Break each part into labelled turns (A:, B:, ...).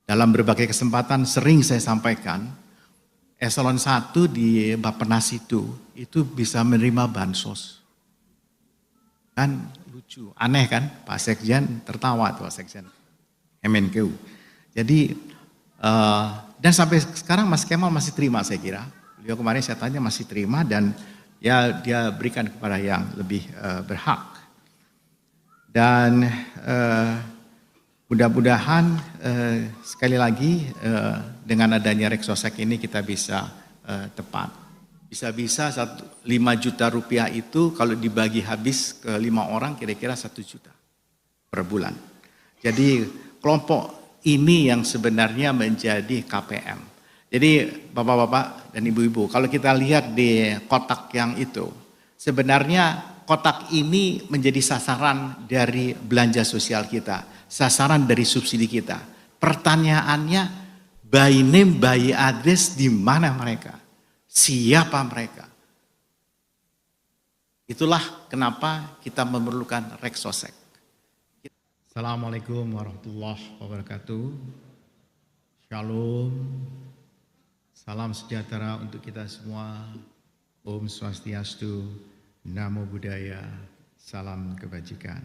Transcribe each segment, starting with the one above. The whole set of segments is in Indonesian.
A: Dalam berbagai kesempatan sering saya sampaikan, eselon 1 di Bappenas itu bisa menerima bansos. Kan lucu, aneh kan? Pak Sekjen tertawa tuh Pak Sekjen MNKU. Jadi dan sampai sekarang Mas Kemal masih terima saya kira. Beliau kemarin saya tanya masih terima dan ya dia berikan kepada yang lebih berhak. Dan mudah-mudahan sekali lagi dengan adanya Reksosek ini kita bisa tepat. Bisa-bisa 5 juta rupiah itu kalau dibagi habis ke 5 orang kira-kira 1 juta per bulan. Jadi kelompok ini yang sebenarnya menjadi KPM. Jadi bapak-bapak dan ibu-ibu, kalau kita lihat di kotak yang itu, sebenarnya kotak ini menjadi sasaran dari belanja sosial kita, sasaran dari subsidi kita. Pertanyaannya, by name, by address, di mana mereka? Siapa mereka? Itulah kenapa kita memerlukan Reksosek. Assalamualaikum warahmatullahi wabarakatuh. Shalom. Salam sejahtera untuk kita semua. Om Swastiastu, Namo Buddhaya, salam kebajikan.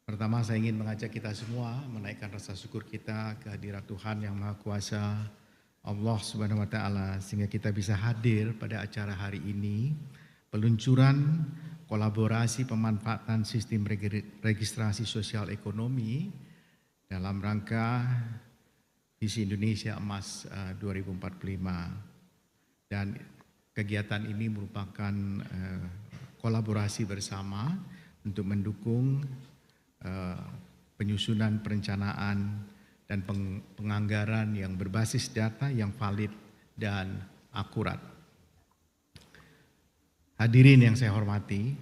A: Pertama saya ingin mengajak kita semua menaikkan rasa syukur kita kehadirat Tuhan yang Maha Kuasa, Allah Subhanahu wa Ta'ala, sehingga kita bisa hadir pada acara hari ini, peluncuran kolaborasi pemanfaatan sistem registrasi sosial ekonomi dalam rangka Visi Indonesia Emas 2045. Dan kegiatan ini merupakan kolaborasi bersama untuk mendukung penyusunan perencanaan dan penganggaran yang berbasis data yang valid dan akurat. Hadirin yang saya hormati,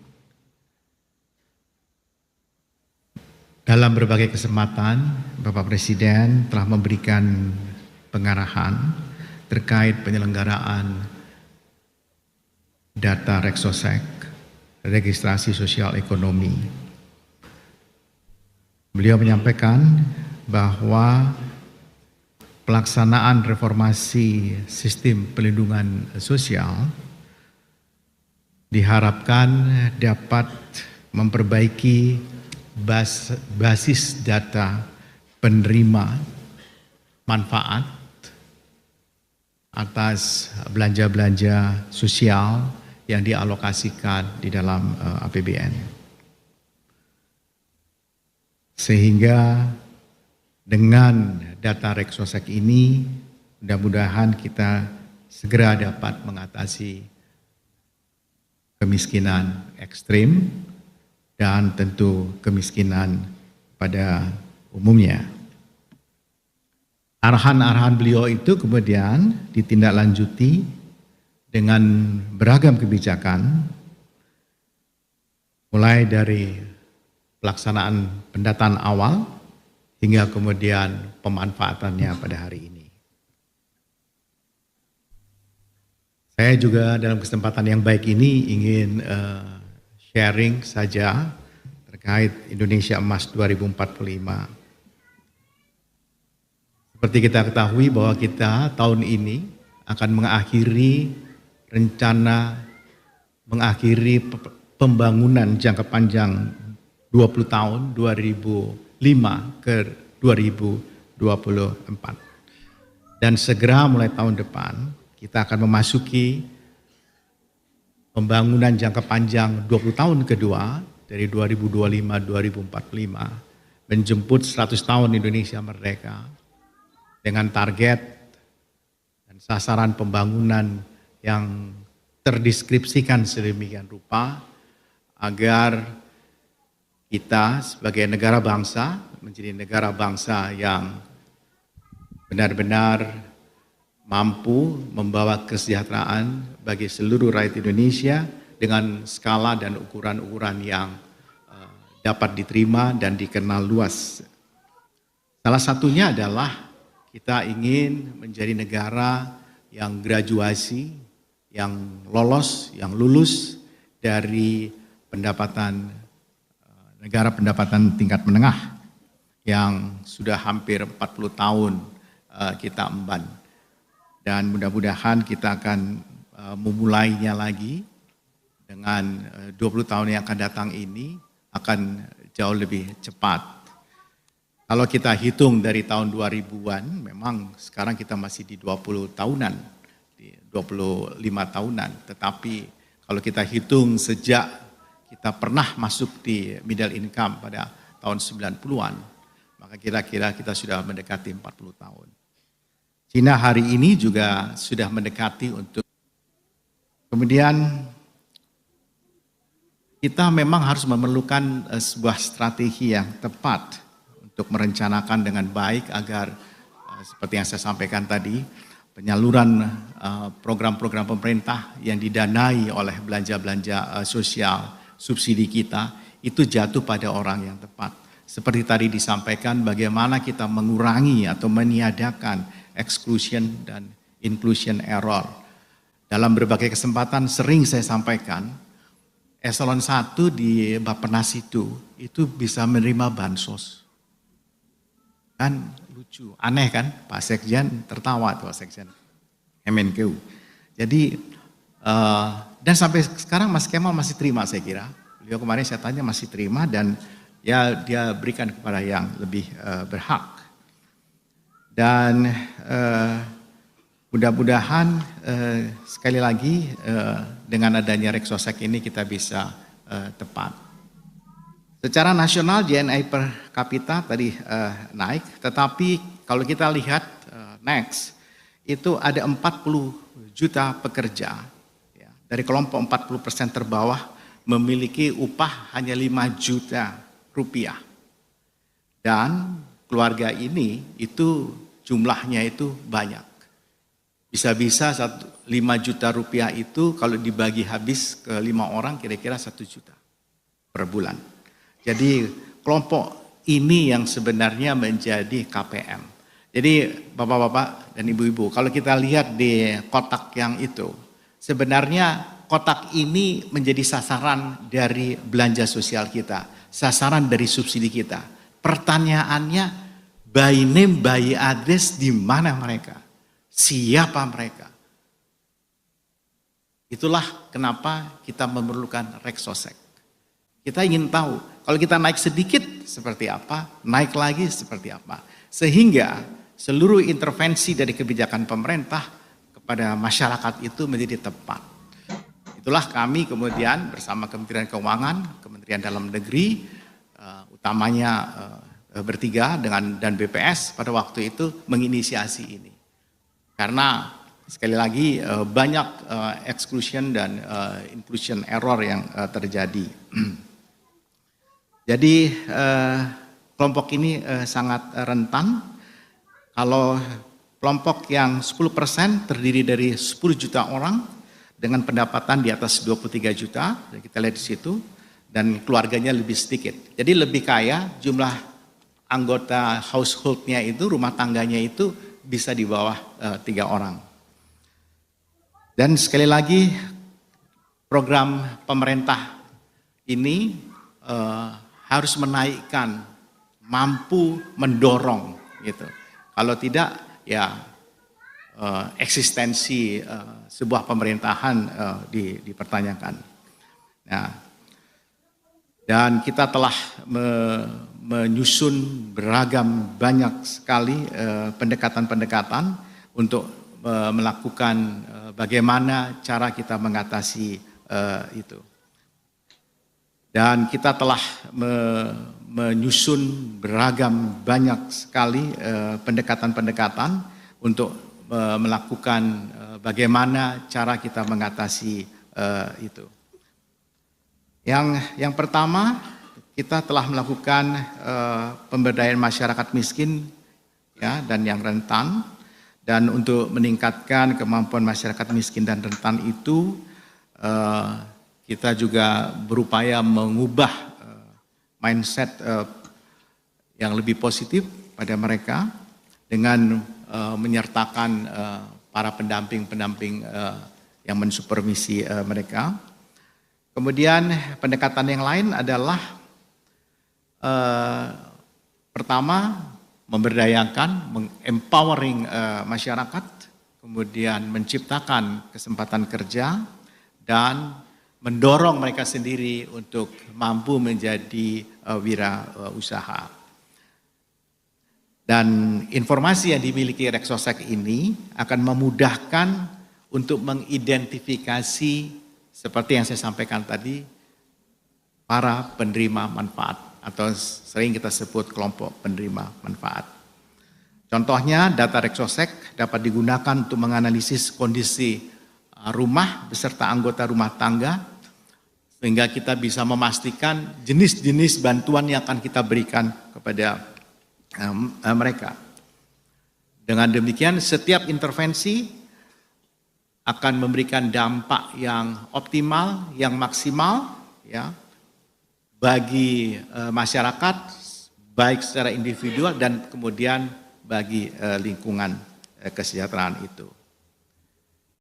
A: dalam berbagai kesempatan Bapak Presiden telah memberikan pengarahan terkait penyelenggaraan data Reksosek, registrasi sosial ekonomi. Beliau menyampaikan bahwa pelaksanaan reformasi sistem pelindungan sosial diharapkan dapat memperbaiki basis data penerima manfaat atas belanja-belanja sosial yang dialokasikan di dalam APBN. Sehingga dengan data Reksosek ini mudah-mudahan kita segera dapat mengatasi kemiskinan ekstrim dan tentu kemiskinan pada umumnya. Arahan-arahan beliau itu kemudian ditindaklanjuti dengan beragam kebijakan, mulai dari pelaksanaan pendataan awal hingga kemudian pemanfaatannya pada hari ini. Saya juga dalam kesempatan yang baik ini ingin sharing saja terkait Indonesia Emas 2045. Seperti kita ketahui bahwa kita tahun ini akan mengakhiri pembangunan jangka panjang 20 tahun 2005 ke 2024. Dan segera mulai tahun depan kita akan memasuki pembangunan jangka panjang 20 tahun kedua dari 2025-2045 menjemput 100 tahun Indonesia merdeka dengan target dan sasaran pembangunan yang terdeskripsikan sedemikian rupa agar kita sebagai negara bangsa menjadi negara bangsa yang benar-benar mampu membawa kesejahteraan bagi seluruh rakyat Indonesia dengan skala dan ukuran-ukuran yang dapat diterima dan dikenal luas. Salah satunya adalah kita ingin menjadi negara yang graduasi, yang lolos, yang lulus dari negara pendapatan tingkat menengah. yang sudah hampir 40 tahun kita emban. Dan mudah-mudahan kita akan memulainya lagi dengan 20 tahun yang akan datang ini akan jauh lebih cepat. Kalau kita hitung dari tahun 2000-an, memang sekarang kita masih di 20 tahunan, di 25 tahunan. Tetapi kalau kita hitung sejak kita pernah masuk di middle income pada tahun 90-an, maka kira-kira kita sudah mendekati 40 tahun. Cina hari ini juga sudah mendekati untuk. Kemudian kita memang harus memerlukan sebuah strategi yang tepat untuk merencanakan dengan baik agar seperti yang saya sampaikan tadi, penyaluran program-program pemerintah yang didanai oleh belanja-belanja sosial, subsidi kita, itu jatuh pada orang yang tepat. Seperti tadi disampaikan, bagaimana kita mengurangi atau meniadakan exclusion dan inclusion error. Dalam berbagai kesempatan sering saya sampaikan, eselon 1 di Bappenas itu bisa menerima bansos. Kan lucu, aneh kan? Pak Sekjen tertawa tuh, Pak Sekjen MNKU. Jadi, dan sampai sekarang Mas Kemal masih terima saya kira. Beliau kemarin saya tanya masih terima dan ya dia berikan kepada yang lebih berhak. Dan mudah-mudahan sekali lagi dengan adanya Rexosec ini kita bisa tepat. Secara nasional GNI per kapita tadi naik, tetapi kalau kita lihat next itu ada 40 juta pekerja ya, dari kelompok 40% terbawah memiliki upah hanya 5 juta rupiah. Dan keluarga ini itu jumlahnya itu banyak. Bisa-bisa 5 juta rupiah itu kalau dibagi habis ke 5 orang kira-kira 1 juta per bulan. Jadi kelompok ini yang sebenarnya menjadi KPM. Jadi bapak-bapak dan ibu-ibu, kalau kita lihat di kotak yang itu, sebenarnya kotak ini menjadi sasaran dari belanja sosial kita, sasaran dari subsidi kita. Pertanyaannya, by name, by address, di mana mereka? Siapa mereka? Itulah kenapa kita memerlukan Rexosec. Kita ingin tahu, kalau kita naik sedikit seperti apa, naik lagi seperti apa. Sehingga seluruh intervensi dari kebijakan pemerintah kepada masyarakat itu menjadi tepat. Itulah kami kemudian bersama Kementerian Keuangan, Kementerian Dalam Negeri, utamanya bertiga dan BPS pada waktu itu menginisiasi ini. Karena sekali lagi banyak exclusion dan inclusion error yang terjadi. Jadi kelompok ini sangat rentan. Kalau kelompok yang 10% terdiri dari 10 juta orang dengan pendapatan di atas 23 juta, kita lihat di situ, dan keluarganya lebih sedikit. Jadi lebih kaya, jumlah anggota household-nya itu, rumah tangganya itu bisa di bawah 3 orang. Dan sekali lagi program pemerintah ini harus menaikkan, mampu mendorong gitu. Kalau tidak ya eksistensi sebuah pemerintahan dipertanyakan. Nah, dan kita telah menyusun beragam banyak sekali pendekatan-pendekatan untuk melakukan bagaimana cara kita mengatasi itu. Dan kita telah menyusun beragam banyak sekali pendekatan-pendekatan untuk melakukan bagaimana cara kita mengatasi itu. Yang pertama, kita telah melakukan pemberdayaan masyarakat miskin ya dan yang rentan, dan untuk meningkatkan kemampuan masyarakat miskin dan rentan itu kita juga berupaya mengubah mindset yang lebih positif pada mereka dengan menyertakan para pendamping-pendamping yang mensupervisi mereka. Kemudian pendekatan yang lain adalah Pertama, memberdayakan, empowering masyarakat, kemudian menciptakan kesempatan kerja, dan mendorong mereka sendiri untuk mampu menjadi wirausaha. Dan informasi yang dimiliki Rexosek ini akan memudahkan untuk mengidentifikasi seperti yang saya sampaikan tadi, para penerima manfaat atau sering kita sebut kelompok penerima manfaat. Contohnya data Rexosek dapat digunakan untuk menganalisis kondisi rumah beserta anggota rumah tangga sehingga kita bisa memastikan jenis-jenis bantuan yang akan kita berikan kepada mereka. Dengan demikian setiap intervensi akan memberikan dampak yang optimal, yang maksimal ya bagi masyarakat baik secara individual dan kemudian bagi lingkungan kesejahteraan itu.